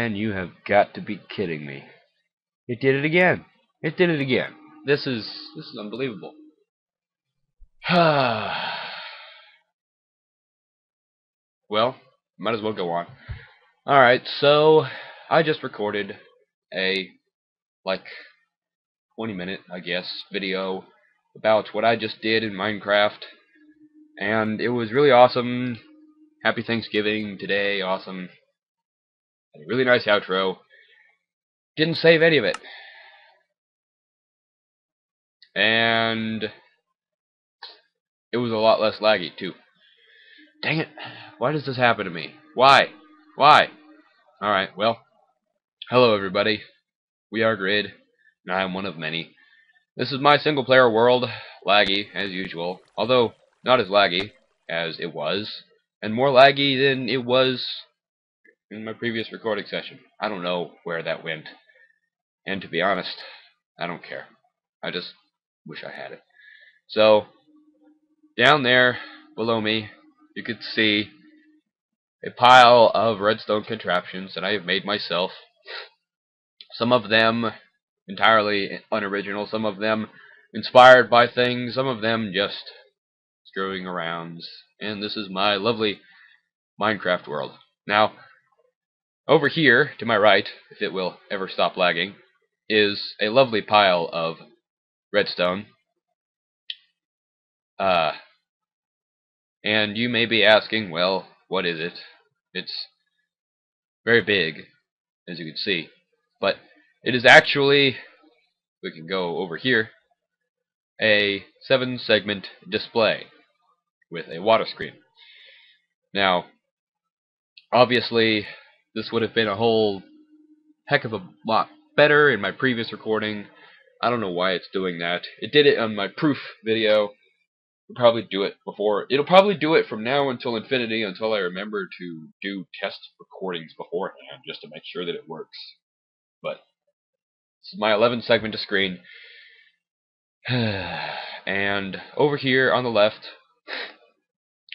Man, you have got to be kidding me. It did it again. It did it again. This is unbelievable. Well, might as well go on. Alright, so I just recorded a 20-minute, I guess, video about what I just did in Minecraft, and it was really awesome. Happy Thanksgiving today, awesome. Had a really nice outro. Didn't save any of it. And it was a lot less laggy, too. Dang it. Why does this happen to me? Why? Why? Alright, well, hello everybody. We are Grid, and I am one of many. This is my single-player world, laggy, as usual. Although, not as laggy as it was, and more laggy than it was in my previous recording session. I don't know where that went. And to be honest, I don't care. I just wish I had it. So, down there, below me, you could see a pile of redstone contraptions that I have made myself. Some of them entirely unoriginal, some of them inspired by things, some of them just screwing around. And this is my lovely Minecraft world. Now, over here, to my right, if it will ever stop lagging, is a lovely pile of redstone. And you may be asking, well, what is it? It's very big, as you can see. But it is actually, we can go over here, a 7-segment display with a water screen. Now, obviously, this would have been a whole heck of a lot better in my previous recording. I don't know why it's doing that. It did it on my proof video. It'll probably do it before. It'll probably do it from now until infinity, until I remember to do test recordings beforehand, just to make sure that it works. But this is my 11-segment screen. And over here on the left,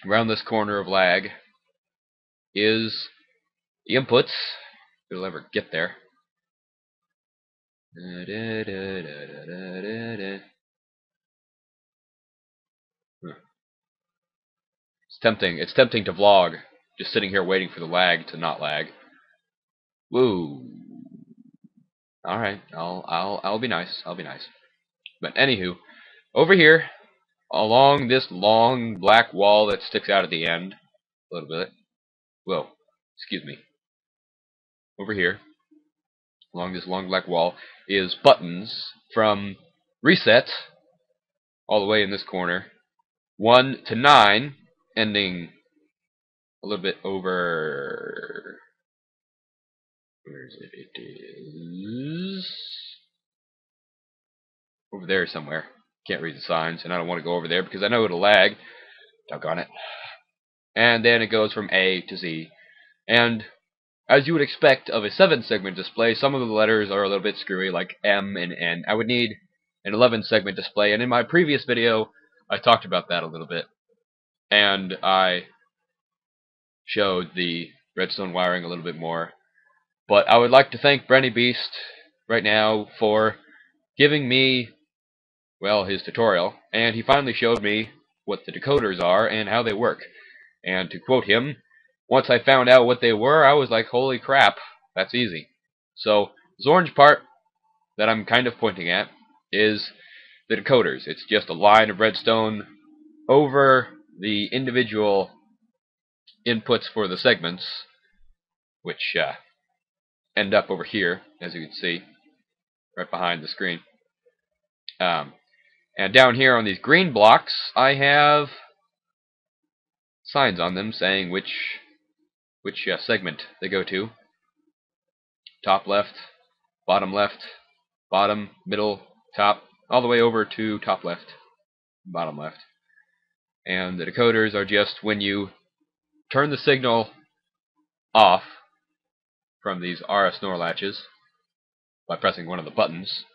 around this corner of lag, is the inputs. If it'll ever get there. It's tempting. It's tempting to vlog, just sitting here waiting for the lag to not lag. Woo. All right, I'll be nice. I'll be nice. But anywho, over here, along this long black wall that sticks out at the end, a little bit. Whoa, excuse me. Over here, along this long black wall, is buttons from reset, all the way in this corner, 1 to 9, ending a little bit over. Where is it? It is over there somewhere. Can't read the signs, and I don't want to go over there because I know it'll lag. Doggone it. And then it goes from A to Z. And as you would expect of a 7-segment display, some of the letters are a little bit screwy, like M and N. I would need an 11-segment display, and in my previous video, I talked about that a little bit. And I showed the redstone wiring a little bit more. But I would like to thank BrenyBeast right now for giving me, well, his tutorial, and he finally showed me what the decoders are and how they work. And to quote him, once I found out what they were, I was like, holy crap, that's easy. So, this orange part that I'm kind of pointing at is the decoders. It's just a line of redstone over the individual inputs for the segments, which end up over here, as you can see, right behind the screen. And down here on these green blocks, I have signs on them saying which segment they go to. Top left, bottom, middle, top, all the way over to top left, bottom left. And the decoders are just when you turn the signal off from these RS NOR latches by pressing one of the buttons,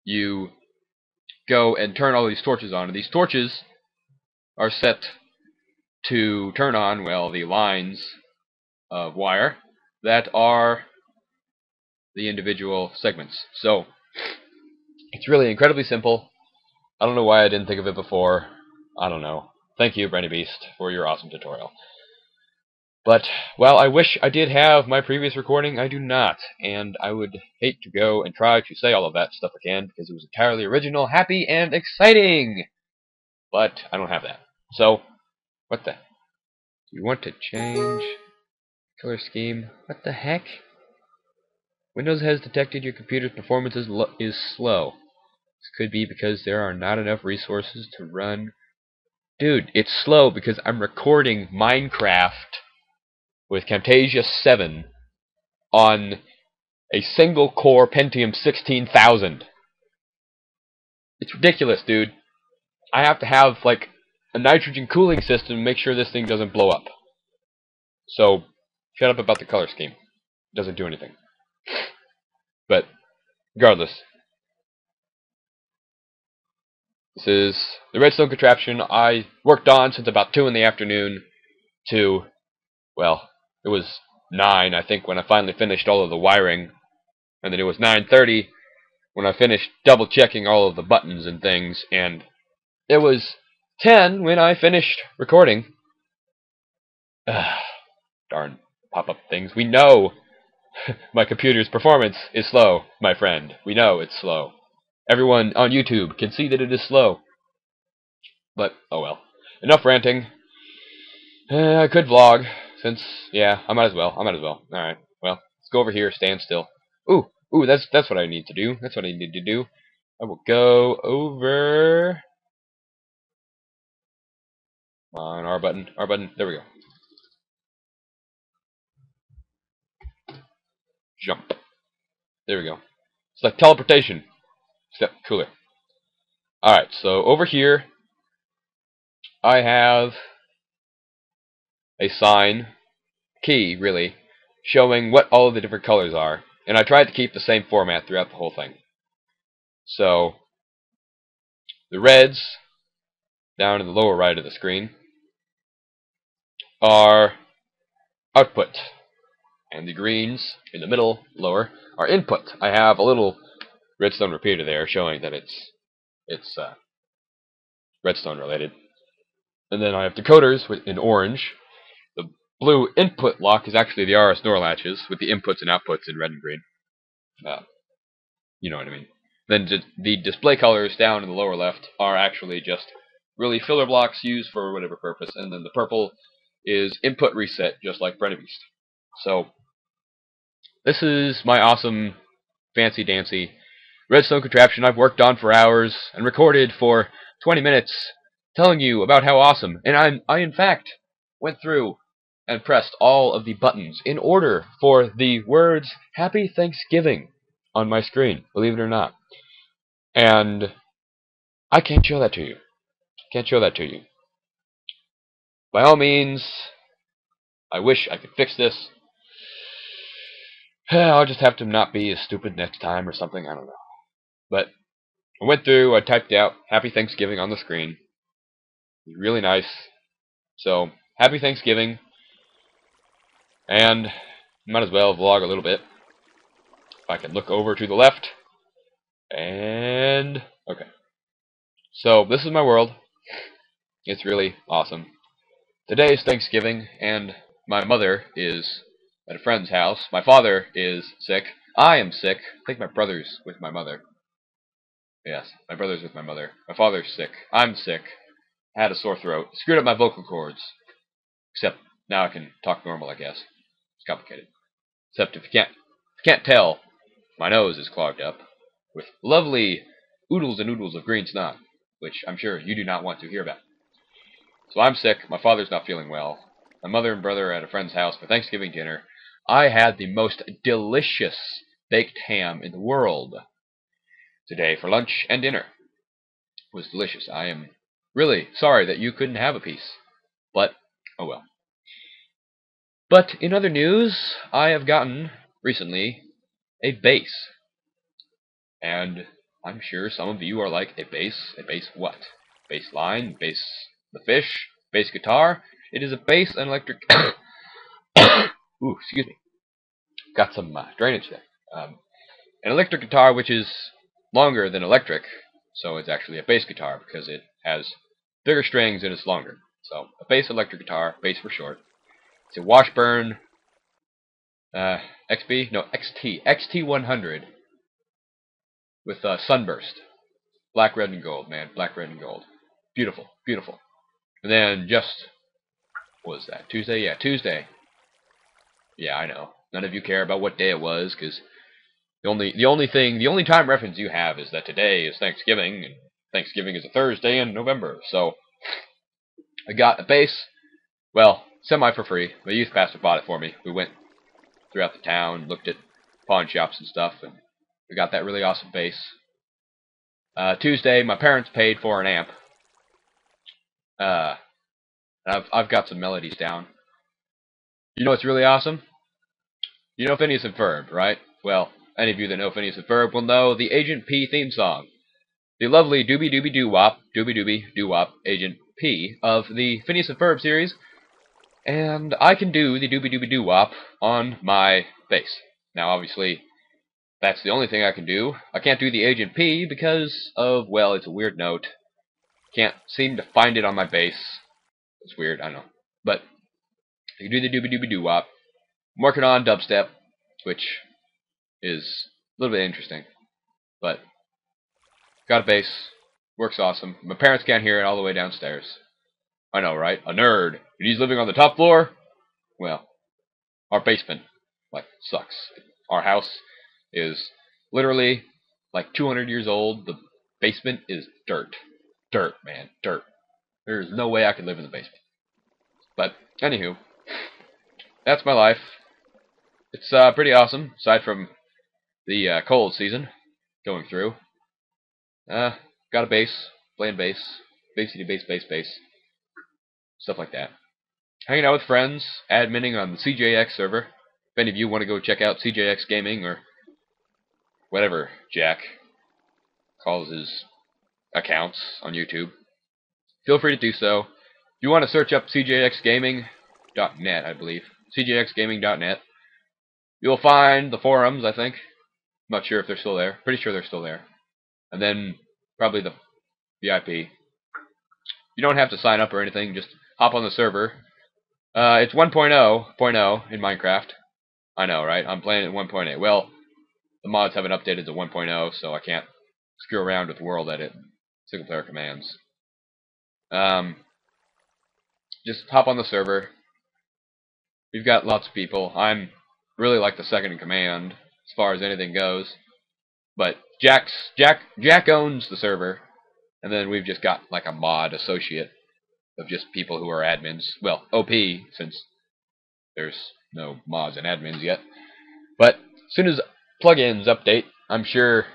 you go and turn all these torches on. And these torches are set to turn on, well, the lines of wire that are the individual segments. So it's really incredibly simple. I don't know why I didn't think of it before. I don't know. Thank you, BrenyBeast, for your awesome tutorial. But while I wish I did have my previous recording, I do not. And I would hate to go and try to say all of that stuff again, because it was entirely original, happy, and exciting! But I don't have that. So, what the? You want to change color scheme? What the heck? Windows has detected your computer's performance is slow. This could be because there are not enough resources to run. Dude, it's slow because I'm recording Minecraft with Camtasia 7 on a single core Pentium 16000. It's ridiculous, dude. I have to have like a nitrogen cooling system to make sure this thing doesn't blow up. So, shut up about the color scheme. It doesn't do anything. But, regardless, this is the Redstone contraption I worked on since about 2 in the afternoon to, well, it was 9, I think, when I finally finished all of the wiring. And then it was 9:30 when I finished double-checking all of the buttons and things. And it was 10 when I finished recording. Darn pop-up things. We know my computer's performance is slow, my friend. We know it's slow. Everyone on YouTube can see that it is slow. But, oh well. Enough ranting. I could vlog, since, yeah, I might as well. Alright, well, let's go over here, stand still. Ooh, that's what I need to do. That's what I need to do. I will go over... Come on, R button, there we go. Jump. There we go. It's like teleportation, except cooler. Alright, so over here, I have a sign, key, really, showing what all of the different colors are. And I tried to keep the same format throughout the whole thing. So, the reds, down in the lower right of the screen, are output. And the greens, in the middle, lower, are input. I have a little redstone repeater there showing that it's redstone related. And then I have decoders in orange. The blue input lock is actually the RS NOR latches with the inputs and outputs in red and green. You know what I mean. Then the display colors down in the lower left are actually just really filler blocks used for whatever purpose. And then the purple is input reset, just like BrenyBeast. So, this is my awesome, fancy-dancy redstone contraption I've worked on for hours and recorded for 20 minutes telling you about how awesome. And I in fact, went through and pressed all of the buttons in order for the words Happy Thanksgiving on my screen, believe it or not. And I can't show that to you. Can't show that to you. By all means, I wish I could fix this. I'll just have to not be as stupid next time or something, I don't know. But I went through, I typed out Happy Thanksgiving on the screen. It was really nice. So, Happy Thanksgiving. And might as well vlog a little bit. If I can look over to the left. And okay. So this is my world. It's really awesome. Today is Thanksgiving, and my mother is at a friend's house. My father is sick. I am sick. I think my brother's with my mother. Yes, my brother's with my mother. My father's sick. I'm sick. I had a sore throat. Screwed up my vocal cords. Except now I can talk normal, I guess. It's complicated. Except if you can't tell, my nose is clogged up with lovely oodles and oodles of green snot, which I'm sure you do not want to hear about. So I'm sick. My father's not feeling well. My mother and brother are at a friend's house for Thanksgiving dinner. I had the most delicious baked ham in the world today for lunch and dinner. It was delicious. I am really sorry that you couldn't have a piece. But, oh well. But in other news, I have gotten, recently, a bass. And I'm sure some of you are like, a bass? A bass what? Bass line? Bass the fish? Bass guitar? It is a bass and electric... Ooh, excuse me. Got some drainage there. an electric guitar which is longer than electric, so it's actually a bass guitar because it has bigger strings and it's longer. So a bass electric guitar, bass for short. It's a Washburn XT100 with Sunburst, black, red, and gold, man, black, red, and gold. Beautiful, beautiful. And then just, what was that, Tuesday? Yeah, Tuesday. Yeah, I know. None of you care about what day it was, because the only time reference you have is that today is Thanksgiving, and Thanksgiving is a Thursday in November. So I got a bass, well, semi for free. My youth pastor bought it for me. We went throughout the town, looked at pawn shops and stuff, and we got that really awesome bass. Tuesday, my parents paid for an amp. I've got some melodies down. You know what's really awesome? You know Phineas and Ferb, right? Well, any of you that know Phineas and Ferb will know the Agent P theme song. The lovely doobie doobie doo wop Agent P of the Phineas and Ferb series. And I can do the doobie doobie doo wop on my bass. Now, obviously, that's the only thing I can do. I can't do the Agent P because of, well, it's a weird note. Can't seem to find it on my bass. It's weird, I know. But I can do the doobie doobie doo wop. I'm working on dubstep, which is a little bit interesting. But got a bass. Works awesome. My parents can't hear it all the way downstairs. I know, right? A nerd. And he's living on the top floor? Well, our basement, like, sucks. Our house is literally, like, 200 years old. The basement is dirt. Dirt, man. Dirt. There's no way I could live in the basement. But, anywho, that's my life. It's pretty awesome, aside from the cold season going through. Got a bass, playing bass, bass, stuff like that. Hanging out with friends, adminning on the CJX server. If any of you want to go check out CJX Gaming or whatever Jack calls his accounts on YouTube, feel free to do so. If you want to search up cjxgaming.net, I believe, cjxgaming.net, you'll find the forums, I think. I'm not sure if they're still there. Pretty sure they're still there. And then probably the VIP. You don't have to sign up or anything. Just hop on the server. It's 1.0 in Minecraft. I know, right? I'm playing at 1.8. Well, the mods haven't updated to 1.0, so I can't screw around with world edit, single player commands. Just hop on the server. We've got lots of people. I'm really like the second in command as far as anything goes. But Jack owns the server, and then we've just got like a mod associate of just people who are admins. Well, OP, since there's no mods and admins yet. But as soon as plugins update, I'm sure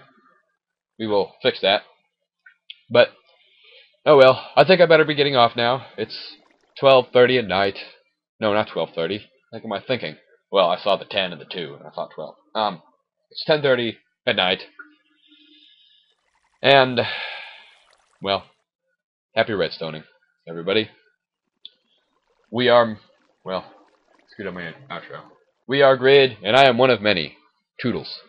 we will fix that. But oh well, I think I better be getting off now. It's 12:30 at night. No, not 12:30. What am I thinking? Well, I saw the 10 and the 2, and I thought 12. It's 10:30 at night. And, well, happy redstoning, everybody. We are, well, screwed up my outro. We are Grid, and I am one of many. Toodles.